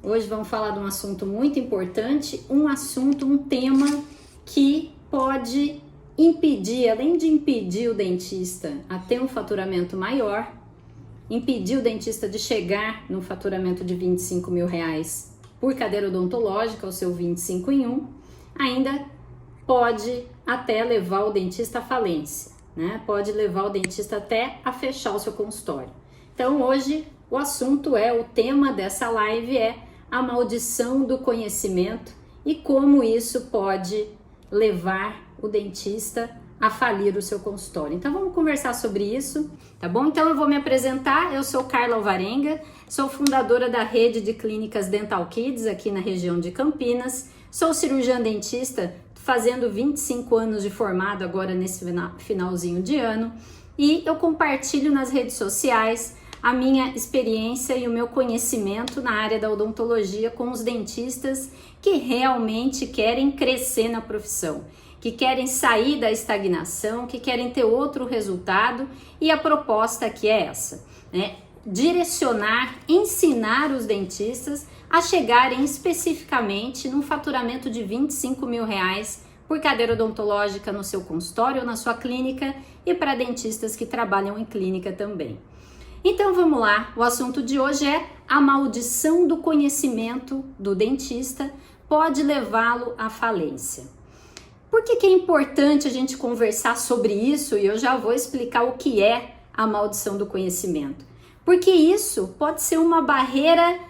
Hoje vamos falar de um assunto muito importante, um tema que pode impedir, além de impedir o dentista a ter um faturamento maior, impedir o dentista de chegar no faturamento de R$25 mil por cadeira odontológica, o seu 25 em 1, ainda pode até levar o dentista à falência, né? Pode levar o dentista até a fechar o seu consultório. Então hoje o tema dessa live é a maldição do conhecimento e como isso pode levar o dentista a falir o seu consultório. Então vamos conversar sobre isso, tá bom? Então eu vou me apresentar, eu sou Carla Alvarenga, sou fundadora da rede de clínicas Dental Kids aqui na região de Campinas, sou cirurgiã dentista, fazendo 25 anos de formado agora nesse finalzinho de ano, e eu compartilho nas redes sociais a minha experiência e o meu conhecimento na área da odontologia com os dentistas que realmente querem crescer na profissão, que querem sair da estagnação, que querem ter outro resultado, e a proposta aqui é essa, né? Direcionar, ensinar os dentistas a chegarem especificamente num faturamento de R$25 mil por cadeira odontológica no seu consultório ou na sua clínica, e para dentistas que trabalham em clínica também. Então vamos lá, o assunto de hoje é a maldição do conhecimento do dentista pode levá-lo à falência. Por que é importante a gente conversar sobre isso? E eu já vou explicar o que é a maldição do conhecimento. Porque isso pode ser uma barreira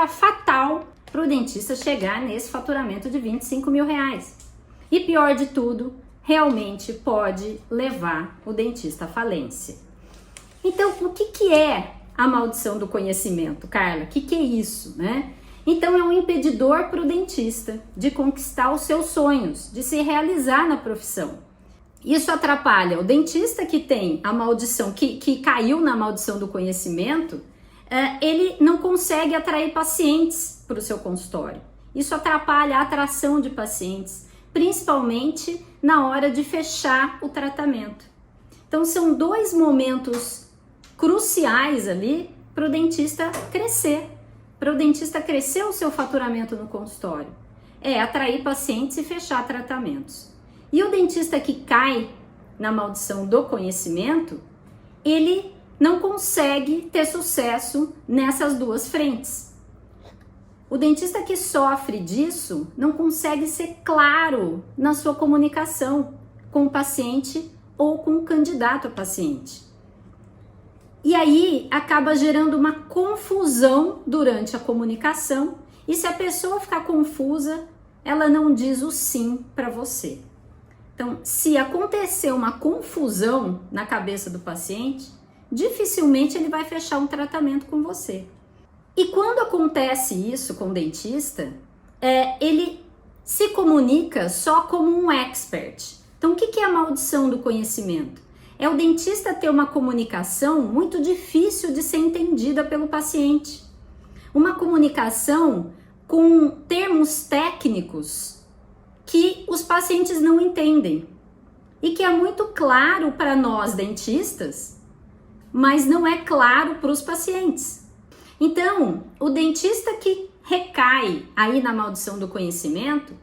fatal para o dentista chegar nesse faturamento de R$25 mil. E pior de tudo, realmente pode levar o dentista à falência. Então, o que é a maldição do conhecimento, Carla? O que é isso, né? Então, é um impedidor para o dentista de conquistar os seus sonhos, de se realizar na profissão. Isso atrapalha o dentista que tem a maldição, que caiu na maldição do conhecimento, ele não consegue atrair pacientes para o seu consultório. Isso atrapalha a atração de pacientes, principalmente na hora de fechar o tratamento. Então, são dois momentos cruciais ali para o dentista crescer, o seu faturamento no consultório. É atrair pacientes e fechar tratamentos. E o dentista que cai na maldição do conhecimento, ele não consegue ter sucesso nessas duas frentes. O dentista que sofre disso não consegue ser claro na sua comunicação com o paciente ou com o candidato a paciente. E aí acaba gerando uma confusão durante a comunicação, e se a pessoa ficar confusa, ela não diz o sim para você. Então, se acontecer uma confusão na cabeça do paciente, dificilmente ele vai fechar um tratamento com você. E quando acontece isso com o dentista, ele se comunica só como um expert. Então, o que é a maldição do conhecimento? É o dentista ter uma comunicação muito difícil de ser entendida pelo paciente. Uma comunicação com termos técnicos que os pacientes não entendem e que é muito claro para nós dentistas, mas não é claro para os pacientes. Então, o dentista que recai aí na maldição do conhecimento,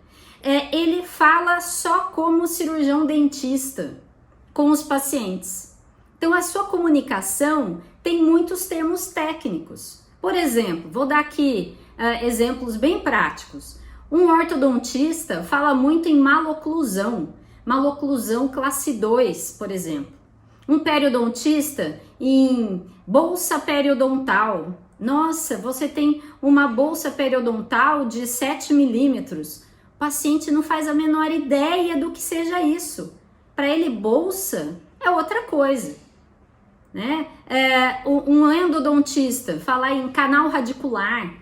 ele fala só como cirurgião dentista com os pacientes. Então, a sua comunicação tem muitos termos técnicos. Por exemplo, vou dar aqui exemplos bem práticos. Um ortodontista fala muito em maloclusão classe 2, por exemplo. Um periodontista em bolsa periodontal. Nossa, você tem uma bolsa periodontal de 7 milímetros. O paciente não faz a menor ideia do que seja isso. Para ele, bolsa é outra coisa, né? Um endodontista falar em canal radicular,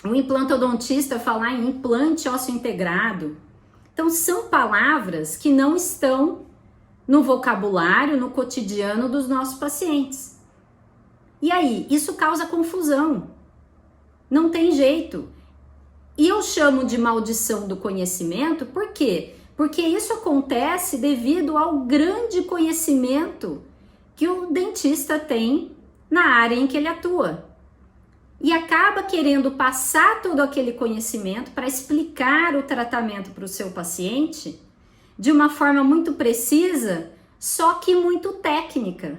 um implantodontista falar em implante ósseo integrado. Então, são palavras que não estão no vocabulário, no cotidiano dos nossos pacientes. E aí, isso causa confusão. Não tem jeito. E eu chamo de maldição do conhecimento, por quê? Porque isso acontece devido ao grande conhecimento que o dentista tem na área em que ele atua. e acaba querendo passar todo aquele conhecimento para explicar o tratamento para o seu paciente de uma forma muito precisa, só que muito técnica.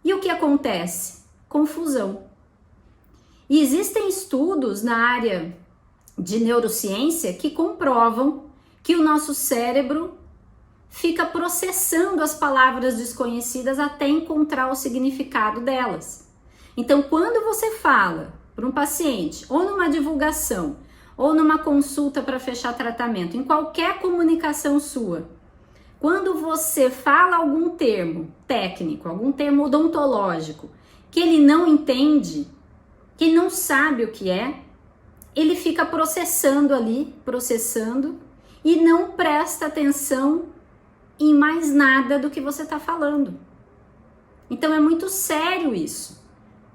E o que acontece? Confusão. E existem estudos na área de neurociência que comprovam que o nosso cérebro fica processando as palavras desconhecidas até encontrar o significado delas. Então, quando você fala para um paciente, ou numa divulgação, ou numa consulta para fechar tratamento, em qualquer comunicação sua, quando você fala algum termo técnico, algum termo odontológico, que ele não entende, que ele não sabe o que é, ele fica processando ali, e não presta atenção em mais nada do que você está falando. Então é muito sério isso.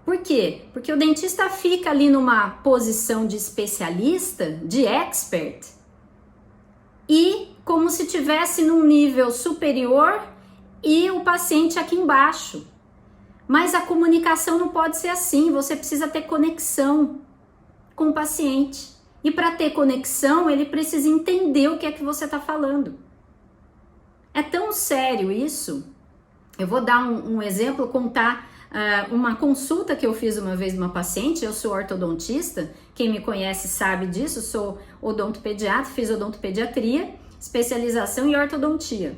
Por quê? Porque o dentista fica ali numa posição de especialista, de expert, e como se estivesse num nível superior e o paciente aqui embaixo. Mas a comunicação não pode ser assim, você precisa ter conexão com o paciente. E para ter conexão, ele precisa entender o que é que você está falando. É tão sério isso. Eu vou dar um exemplo, contar uma consulta que eu fiz uma vez de uma paciente. Eu sou ortodontista, quem me conhece sabe disso, sou odontopediatra, fiz odontopediatria, especialização em ortodontia.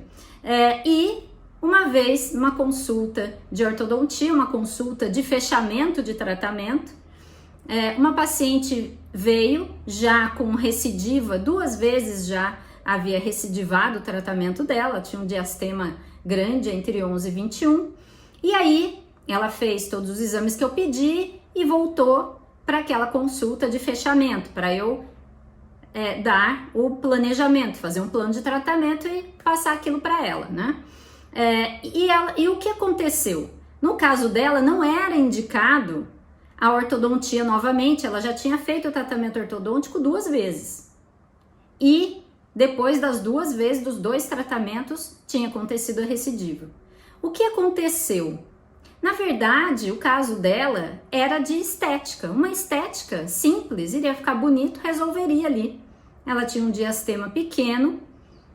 E uma vez, uma consulta de ortodontia, uma consulta de fechamento de tratamento, uma paciente veio já com recidiva, 2 vezes já havia recidivado o tratamento dela, tinha um diastema grande entre 11 e 21, e aí ela fez todos os exames que eu pedi e voltou para aquela consulta de fechamento, para eu dar o planejamento, fazer um plano de tratamento e passar aquilo para ela, né? E o que aconteceu? No caso dela, não era indicado a ortodontia novamente, ela já tinha feito o tratamento ortodôntico 2 vezes. E depois das 2 vezes, dos 2 tratamentos, tinha acontecido a recidiva. O que aconteceu? Na verdade, o caso dela era de estética, uma estética simples, iria ficar bonito, resolveria ali. Ela tinha um diastema pequeno,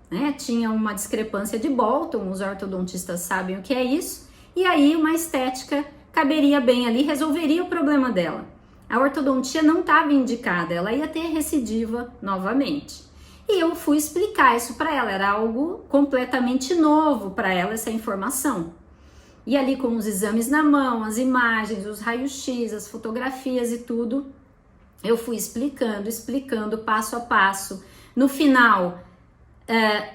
né? Tinha uma discrepância de Bolton, os ortodontistas sabem o que é isso, e aí uma estética caberia bem ali, resolveria o problema dela. A ortodontia não estava indicada, ela ia ter recidiva novamente. E eu fui explicar isso para ela, era algo completamente novo para ela essa informação. E ali com os exames na mão, as imagens, os raios-x, as fotografias e tudo, eu fui explicando passo a passo. No final,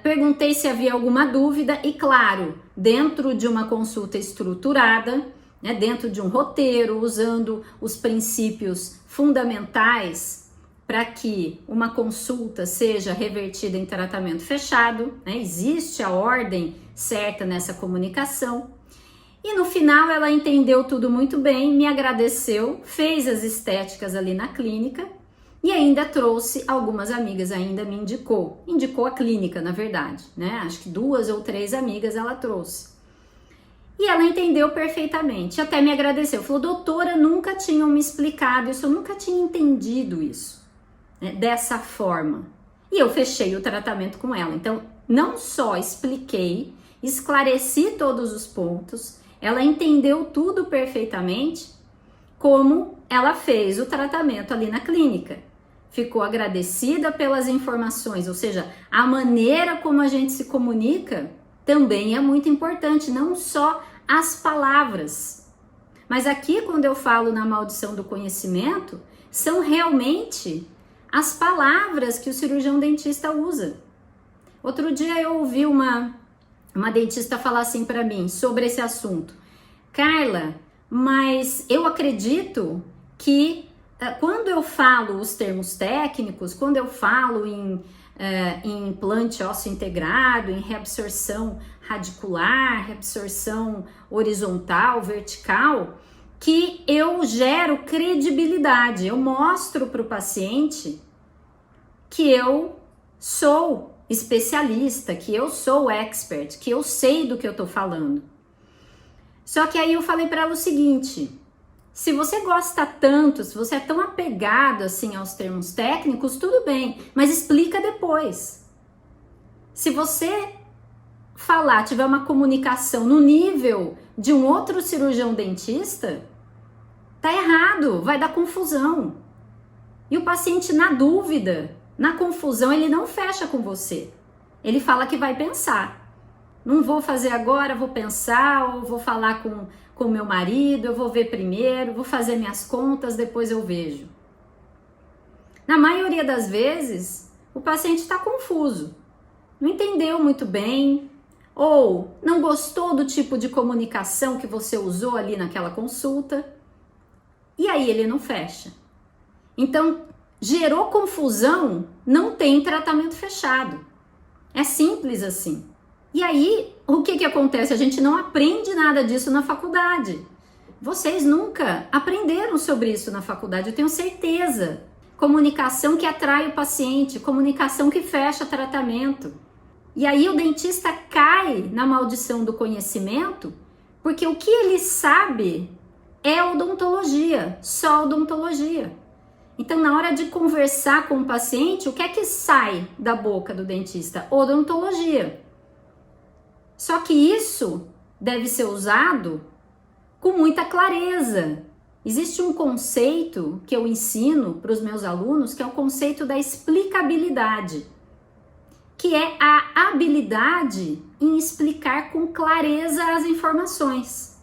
perguntei se havia alguma dúvida e, claro, dentro de uma consulta estruturada, né, dentro de um roteiro, usando os princípios fundamentais para que uma consulta seja revertida em tratamento fechado, né, existe a ordem certa nessa comunicação. E no final ela entendeu tudo muito bem, me agradeceu, fez as estéticas ali na clínica e ainda trouxe algumas amigas, ainda me indicou a clínica, na verdade, né? Acho que 2 ou 3 amigas ela trouxe. E ela entendeu perfeitamente, até me agradeceu, falou: doutora, nunca tinham me explicado isso, eu nunca tinha entendido isso, né, dessa forma. E eu fechei o tratamento com ela. Então, não só expliquei, esclareci todos os pontos, ela entendeu tudo perfeitamente, como ela fez o tratamento ali na clínica. Ficou agradecida pelas informações, ou seja, a maneira como a gente se comunica também é muito importante, não só as palavras. Mas aqui, quando eu falo na maldição do conhecimento, são realmente as palavras que o cirurgião dentista usa. Outro dia eu ouvi uma dentista falar assim para mim sobre esse assunto: Carla, mas eu acredito que quando eu falo os termos técnicos, quando eu falo em implante ósseo integrado, em reabsorção radicular, reabsorção horizontal, vertical, que eu gero credibilidade, eu mostro para o paciente que eu sou especialista, que eu sou expert, que eu sei do que eu tô falando. Só que aí eu falei para ela o seguinte: Se você gosta tanto, se você é tão apegado assim aos termos técnicos, tudo bem, mas explica depois. Se você falar, tiver uma comunicação no nível de um outro cirurgião dentista, tá errado, vai dar confusão. E o paciente na dúvida, na confusão, ele não fecha com você. Ele fala que vai pensar. Não vou fazer agora, vou pensar, ou vou falar com meu marido, eu vou ver primeiro, vou fazer minhas contas, depois eu vejo. Na maioria das vezes, o paciente está confuso, não entendeu muito bem, ou não gostou do tipo de comunicação que você usou ali naquela consulta, e aí ele não fecha. Então, gerou confusão, não tem tratamento fechado. É simples assim. E aí, o que acontece? A gente não aprende nada disso na faculdade. Vocês nunca aprenderam sobre isso na faculdade, eu tenho certeza. Comunicação que atrai o paciente, comunicação que fecha tratamento. E aí o dentista cai na maldição do conhecimento, porque o que ele sabe é odontologia, só odontologia. Então, na hora de conversar com o paciente, o que é que sai da boca do dentista? Odontologia. Só que isso deve ser usado com muita clareza. Existe um conceito que eu ensino para os meus alunos, que é o conceito da explicabilidade, que é a habilidade em explicar com clareza as informações.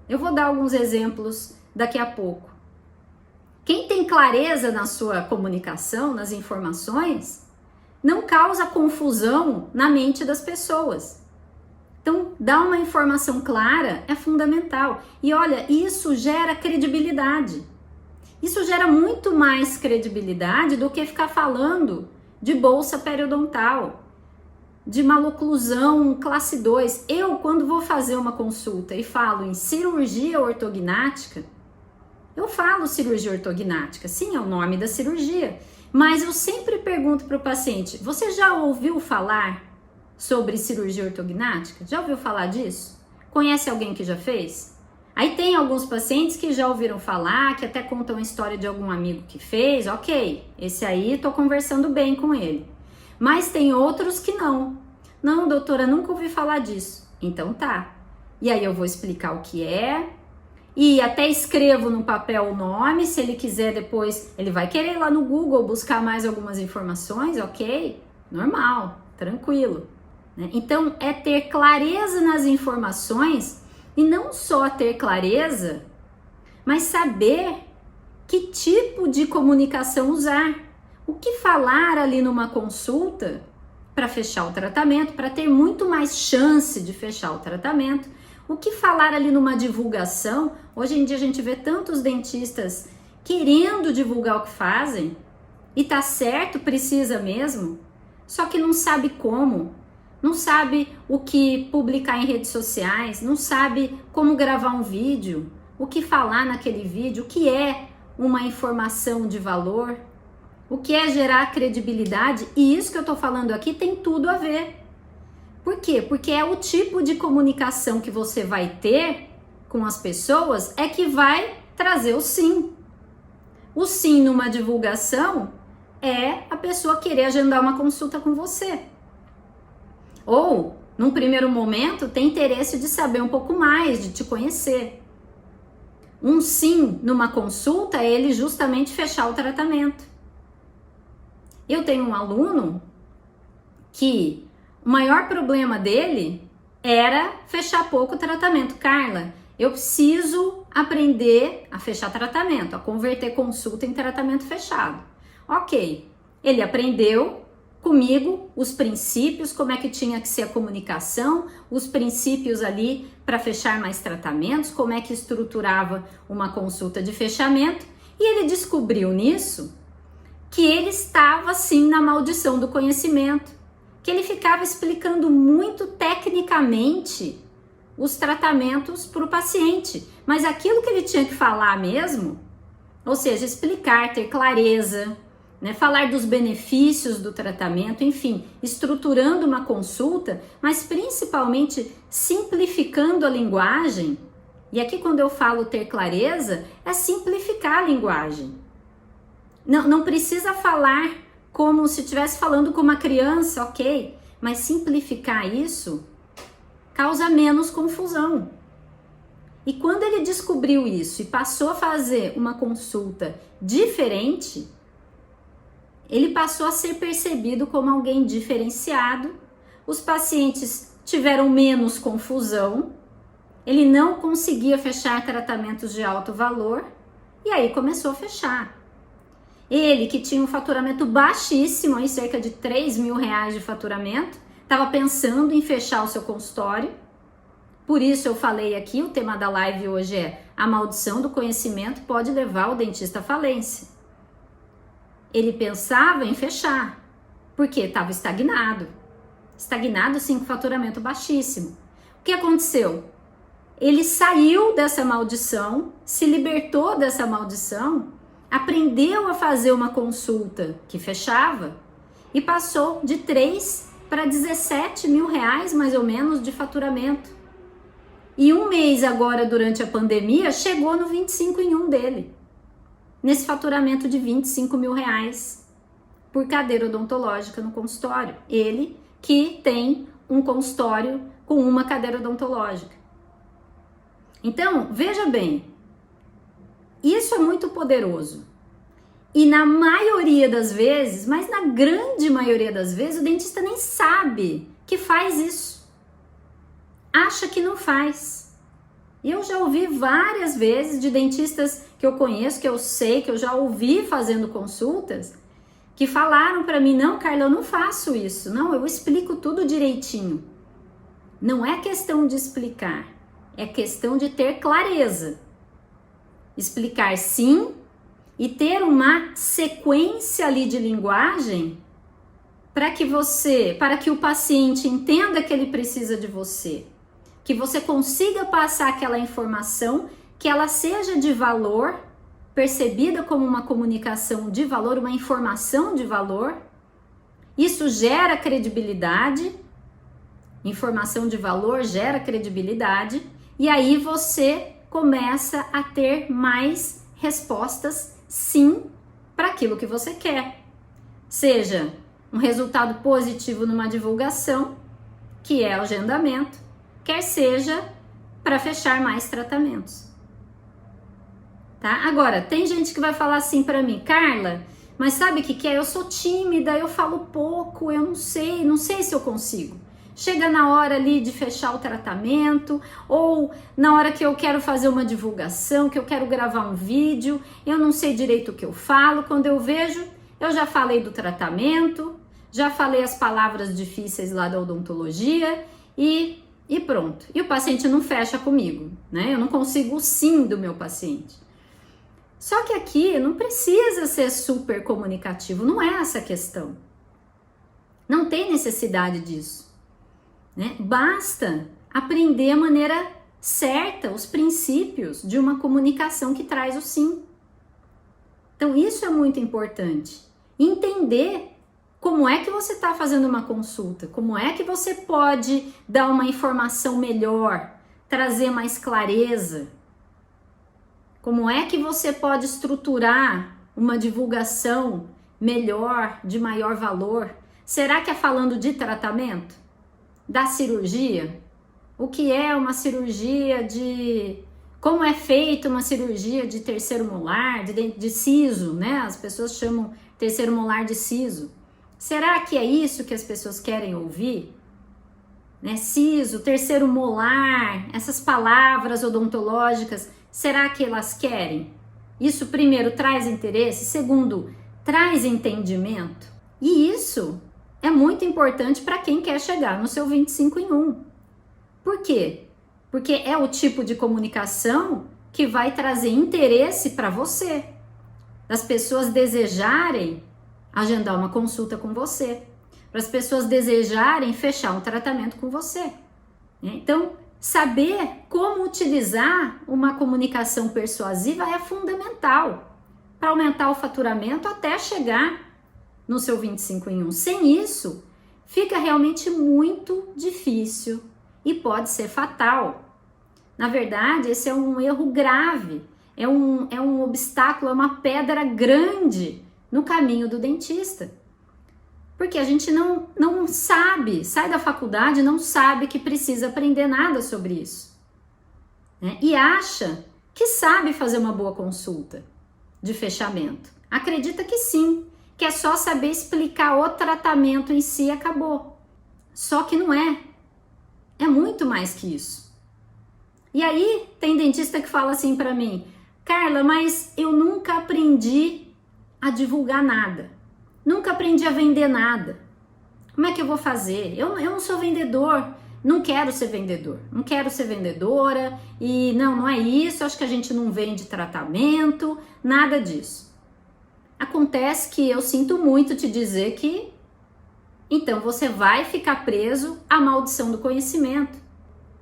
Eu vou dar alguns exemplos daqui a pouco. Quem tem clareza na sua comunicação, nas informações, não causa confusão na mente das pessoas. Então, dar uma informação clara é fundamental. E olha, isso gera credibilidade. Isso gera muito mais credibilidade do que ficar falando de bolsa periodontal, de maloclusão classe 2. Eu, quando vou fazer uma consulta e falo em cirurgia ortognática, eu falo cirurgia ortognática. Sim, é o nome da cirurgia. Mas eu sempre pergunto para o paciente, você já ouviu falar sobre cirurgia ortognática? Já ouviu falar disso? Conhece alguém que já fez? Aí tem alguns pacientes que já ouviram falar, que até contam a história de algum amigo que fez, ok, esse aí tô conversando bem com ele. Mas tem outros que não. Não, doutora, nunca ouvi falar disso. Então tá. E aí eu vou explicar o que é, e até escrevo no papel o nome, se ele quiser depois, ele vai querer ir lá no Google buscar mais algumas informações, ok? Normal, tranquilo. Então, é ter clareza nas informações e não só ter clareza, mas saber que tipo de comunicação usar. O que falar ali numa consulta para fechar o tratamento, para ter muito mais chance de fechar o tratamento. O que falar ali numa divulgação. Hoje em dia a gente vê tantos dentistas querendo divulgar o que fazem, e tá certo, precisa mesmo, só que não sabe como. Não sabe o que publicar em redes sociais, não sabe como gravar um vídeo, o que falar naquele vídeo, o que é uma informação de valor, o que é gerar credibilidade, e isso que eu tô falando aqui tem tudo a ver. Por quê? Porque é o tipo de comunicação que você vai ter com as pessoas é que vai trazer o sim. O sim numa divulgação é a pessoa querer agendar uma consulta com você. Ou, num primeiro momento, tem interesse de saber um pouco mais, de te conhecer. Um sim numa consulta é ele justamente fechar o tratamento. Eu tenho um aluno que o maior problema dele era fechar pouco o tratamento. Carla, eu preciso aprender a fechar tratamento, a converter consulta em tratamento fechado. Ok, ele aprendeu comigo os princípios, como é que tinha que ser a comunicação, os princípios ali para fechar mais tratamentos, como é que estruturava uma consulta de fechamento, e ele descobriu nisso que ele estava sim na maldição do conhecimento, que ele ficava explicando muito tecnicamente os tratamentos para o paciente, mas aquilo que ele tinha que falar mesmo, ou seja, explicar, ter clareza, falar dos benefícios do tratamento, enfim, estruturando uma consulta, mas principalmente simplificando a linguagem, E aqui quando eu falo ter clareza, é simplificar a linguagem. Não precisa falar como se estivesse falando com uma criança, ok? Mas simplificar isso causa menos confusão. E quando ele descobriu isso e passou a fazer uma consulta diferente, ele passou a ser percebido como alguém diferenciado, os pacientes tiveram menos confusão, ele não conseguia fechar tratamentos de alto valor e aí começou a fechar. Ele, que tinha um faturamento baixíssimo, aí cerca de 3 mil reais de faturamento, estava pensando em fechar o seu consultório. Por isso eu falei aqui, o tema da live hoje é: a maldição do conhecimento pode levar o dentista à falência. Ele pensava em fechar, porque estava estagnado. Estagnado sim, com faturamento baixíssimo. O que aconteceu? Ele saiu dessa maldição, se libertou dessa maldição, aprendeu a fazer uma consulta que fechava e passou de 3 para 17 mil reais mais ou menos de faturamento. E um mês agora durante a pandemia chegou no 25 em 1 dele, nesse faturamento de 25 mil reais por cadeira odontológica no consultório. Ele que tem um consultório com uma cadeira odontológica. Então, veja bem, isso é muito poderoso. E na maioria das vezes, mas na grande maioria das vezes, o dentista nem sabe que faz isso. Acha que não faz. Eu já ouvi várias vezes de dentistas que eu conheço, que eu sei, que eu já ouvi fazendo consultas, que falaram para mim: não, Carla, eu não faço isso. Não, eu explico tudo direitinho. Não é questão de explicar, é questão de ter clareza. Explicar sim e ter uma sequência ali de linguagem para que o paciente entenda que ele precisa de você, que você consiga passar aquela informação, que ela seja de valor, percebida como uma comunicação de valor, uma informação de valor. Isso gera credibilidade, informação de valor gera credibilidade, e aí você começa a ter mais respostas sim para aquilo que você quer. Seja um resultado positivo numa divulgação, que é o agendamento, quer seja para fechar mais tratamentos. Tá? Agora, tem gente que vai falar assim para mim: Carla, mas sabe o que é? Eu sou tímida, eu falo pouco, eu não sei se eu consigo. Chega na hora ali de fechar o tratamento, ou na hora que eu quero fazer uma divulgação, que eu quero gravar um vídeo, eu não sei direito o que eu falo. Quando eu vejo, eu já falei do tratamento, já falei as palavras difíceis lá da odontologia e pronto. E o paciente não fecha comigo, né? Eu não consigo o sim do meu paciente. Só que aqui não precisa ser super comunicativo, não é essa a questão. Não tem necessidade disso. Né? Basta aprender a maneira certa, os princípios de uma comunicação que traz o sim. Então isso é muito importante. Entender como é que você está fazendo uma consulta, como é que você pode dar uma informação melhor, trazer mais clareza, como é que você pode estruturar uma divulgação melhor, de maior valor. Será que é falando de tratamento? Da cirurgia? O que é uma cirurgia como é feita uma cirurgia de terceiro molar, de siso, né? As pessoas chamam terceiro molar de siso. Será que é isso que as pessoas querem ouvir? Né? Siso, terceiro molar, essas palavras odontológicas, será que elas querem? Isso, primeiro, traz interesse, segundo, traz entendimento. E isso é muito importante para quem quer chegar no seu 25 em 1. Por quê? Porque é o tipo de comunicação que vai trazer interesse para você, das pessoas desejarem agendar uma consulta com você, para as pessoas desejarem fechar um tratamento com você. Então, saber como utilizar uma comunicação persuasiva é fundamental para aumentar o faturamento até chegar no seu 25 em 1. Sem isso, fica realmente muito difícil e pode ser fatal. Na verdade, esse é um erro grave, é um obstáculo, é uma pedra grande no caminho do dentista. Porque a gente não sabe, sai da faculdade, não sabe que precisa aprender nada sobre isso, né? E acha que sabe fazer uma boa consulta de fechamento. Acredita que sim, que é só saber explicar o tratamento em si e acabou. Só que não é. É muito mais que isso. E aí tem dentista que fala assim pra mim: Carla, mas eu nunca aprendi a divulgar nada. Nunca aprendi a vender nada. Como é que eu vou fazer? Eu não sou vendedor, não quero ser vendedor, não quero ser vendedora e não é isso, acho que a gente não vende tratamento, nada disso. Acontece que eu sinto muito te dizer que então você vai ficar preso à maldição do conhecimento.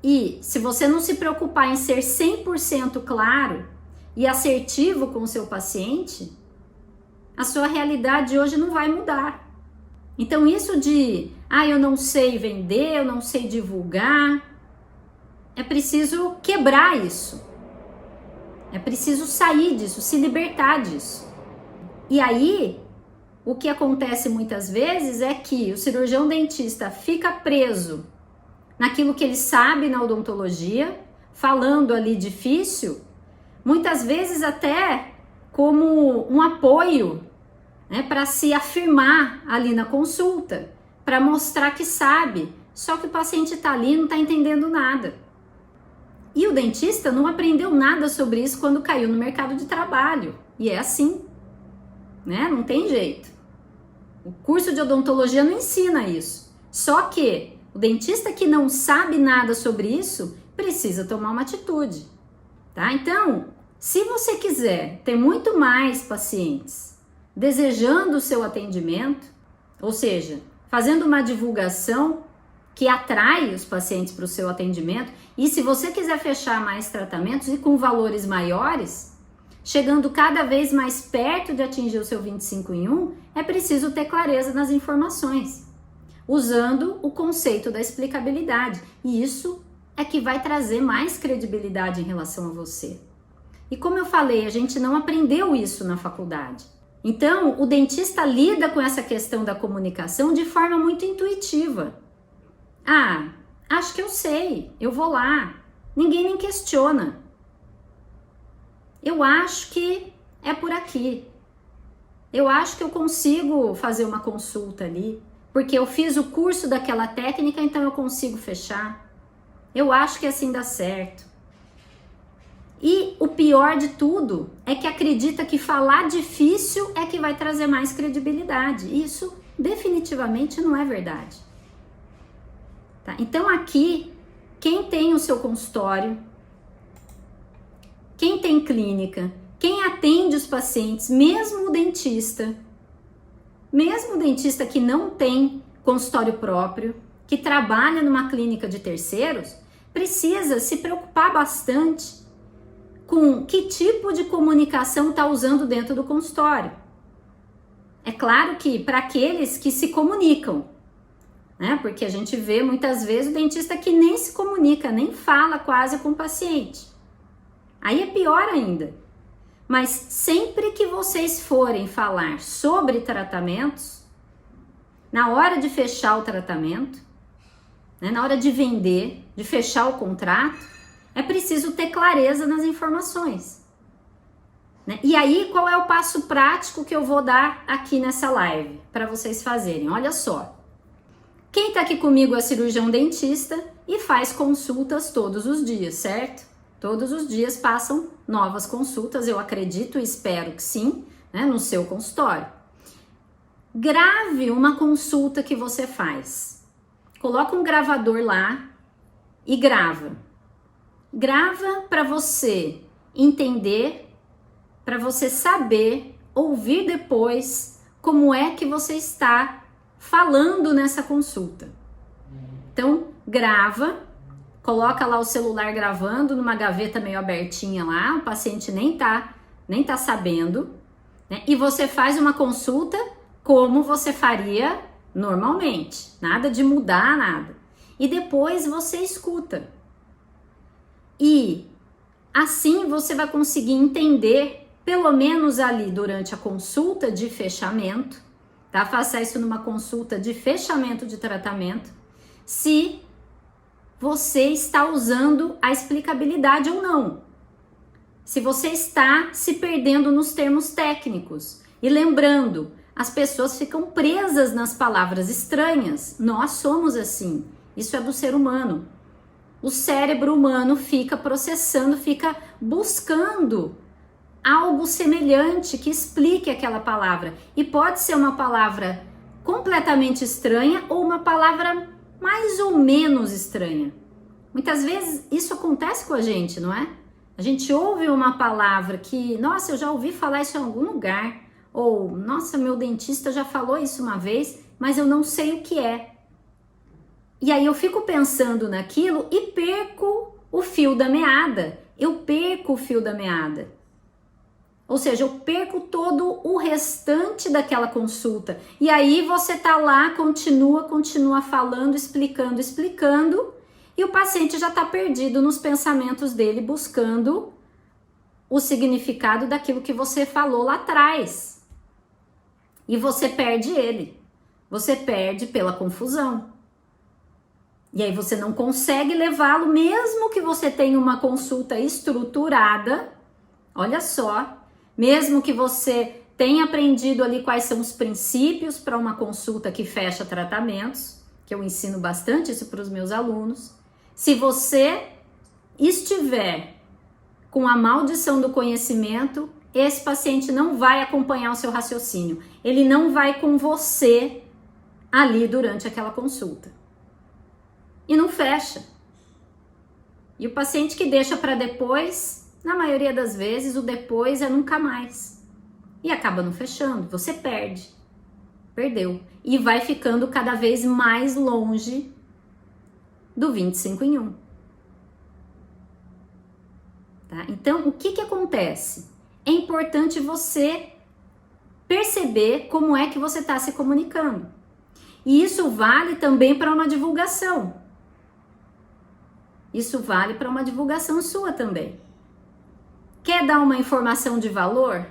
E se você não se preocupar em ser 100% claro e assertivo com o seu paciente, a sua realidade hoje não vai mudar. Então isso de, eu não sei vender, eu não sei divulgar, é preciso quebrar isso. É preciso sair disso, se libertar disso. E aí, o que acontece muitas vezes é que o cirurgião dentista fica preso naquilo que ele sabe na odontologia, falando ali difícil, muitas vezes até como um apoio, né, para se afirmar ali na consulta, para mostrar que sabe, só que o paciente está ali e não está entendendo nada. E o dentista não aprendeu nada sobre isso quando caiu no mercado de trabalho, e é assim, né? Não tem jeito. O curso de odontologia não ensina isso, só que o dentista que não sabe nada sobre isso precisa tomar uma atitude, tá? Então, se você quiser ter muito mais pacientes desejando o seu atendimento, ou seja, fazendo uma divulgação que atrai os pacientes para o seu atendimento, e se você quiser fechar mais tratamentos e com valores maiores, chegando cada vez mais perto de atingir o seu 25 em 1, é preciso ter clareza nas informações, usando o conceito da explicabilidade. E isso é que vai trazer mais credibilidade em relação a você. E como eu falei, a gente não aprendeu isso na faculdade. Então, o dentista lida com essa questão da comunicação de forma muito intuitiva. Acho que eu sei, eu vou lá. Ninguém nem questiona. Eu acho que é por aqui. Eu acho que eu consigo fazer uma consulta ali, porque eu fiz o curso daquela técnica, então eu consigo fechar. Eu acho que assim dá certo. E o pior de tudo é que acredita que falar difícil é que vai trazer mais credibilidade. Isso definitivamente não é verdade. Tá? Então aqui, quem tem o seu consultório, quem tem clínica, quem atende os pacientes, mesmo o dentista que não tem consultório próprio, que trabalha numa clínica de terceiros, precisa se preocupar bastante com que tipo de comunicação está usando dentro do consultório. É claro que para aqueles que se comunicam, né? Porque a gente vê muitas vezes o dentista que nem se comunica, nem fala quase com o paciente. Aí é pior ainda. Mas sempre que vocês forem falar sobre tratamentos, na hora de fechar o tratamento, né, na hora de vender, de fechar o contrato, é preciso ter clareza nas informações, né? E aí, qual é o passo prático que eu vou dar aqui nessa live para vocês fazerem? Olha só. Quem tá aqui comigo é cirurgião dentista e faz consultas todos os dias, certo? Todos os dias passam novas consultas, eu acredito e espero que sim, né, no seu consultório. Grave uma consulta que você faz. Coloca um gravador lá e grava. Grava para você entender, para você saber, ouvir depois como é que você está falando nessa consulta. Então, grava, coloca lá o celular gravando numa gaveta meio abertinha lá, o paciente nem tá sabendo, né? E você faz uma consulta como você faria normalmente, nada de mudar nada. E depois você escuta. E assim você vai conseguir entender, pelo menos ali durante a consulta de fechamento, tá? Faça isso numa consulta de fechamento de tratamento, se você está usando a explicabilidade ou não. Se você está se perdendo nos termos técnicos. E lembrando, as pessoas ficam presas nas palavras estranhas. Nós somos assim. Isso é do ser humano. O cérebro humano fica processando, fica buscando algo semelhante que explique aquela palavra. E pode ser uma palavra completamente estranha ou uma palavra mais ou menos estranha. Muitas vezes isso acontece com a gente, não é? A gente ouve uma palavra que, nossa, eu já ouvi falar isso em algum lugar. Ou, nossa, meu dentista já falou isso uma vez, mas eu não sei o que é. E aí eu fico pensando naquilo e perco o fio da meada. Eu perco o fio da meada. Ou seja, eu perco todo o restante daquela consulta. E aí você tá lá, continua falando, explicando, e o paciente já tá perdido nos pensamentos dele, buscando o significado daquilo que você falou lá atrás. E você perde ele. Você perde pela confusão. E aí você não consegue levá-lo, mesmo que você tenha uma consulta estruturada. Olha só, mesmo que você tenha aprendido ali quais são os princípios para uma consulta que fecha tratamentos, que eu ensino bastante isso para os meus alunos. Se você estiver com a maldição do conhecimento, esse paciente não vai acompanhar o seu raciocínio. Ele não vai com você ali durante aquela consulta. E não fecha. E o paciente que deixa para depois, na maioria das vezes, o depois é nunca mais. E acaba não fechando. Você perde. Perdeu. E vai ficando cada vez mais longe do 25 em 1. Tá? Então, o que acontece? É importante você perceber como é que você está se comunicando. E isso vale também para uma divulgação. Isso vale para uma divulgação sua também. Quer dar uma informação de valor?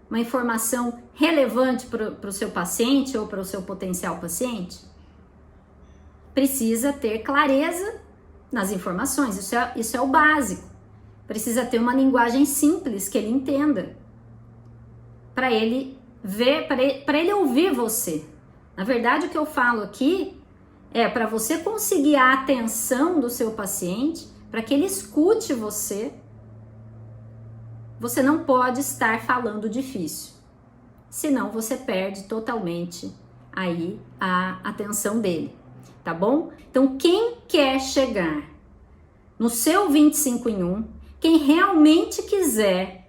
Uma informação relevante para o seu paciente ou para o seu potencial paciente? Precisa ter clareza nas informações, isso é o básico. Precisa ter uma linguagem simples que ele entenda, para ele ver, para ele ouvir você. Na verdade, o que eu falo aqui é para você conseguir a atenção do seu paciente, para que ele escute você. Você não pode estar falando difícil, senão você perde totalmente aí a atenção dele. Tá bom? Então, quem quer chegar no seu 25 em 1, quem realmente quiser,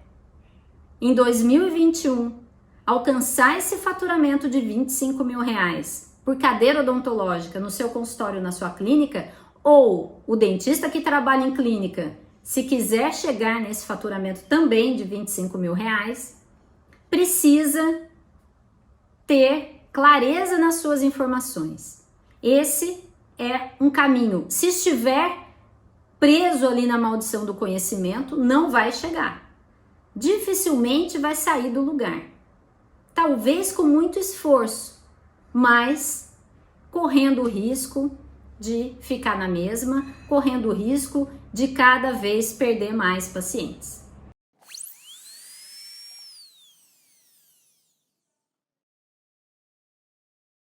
em 2021, alcançar esse faturamento de 25 mil reais por cadeira odontológica no seu consultório, na sua clínica, ou o dentista que trabalha em clínica, se quiser chegar nesse faturamento também de 25 mil reais, precisa ter clareza nas suas informações. Esse é um caminho. Se estiver preso ali na maldição do conhecimento, não vai chegar. Dificilmente vai sair do lugar. Talvez com muito esforço, mas correndo o risco de ficar na mesma, correndo o risco de cada vez perder mais pacientes.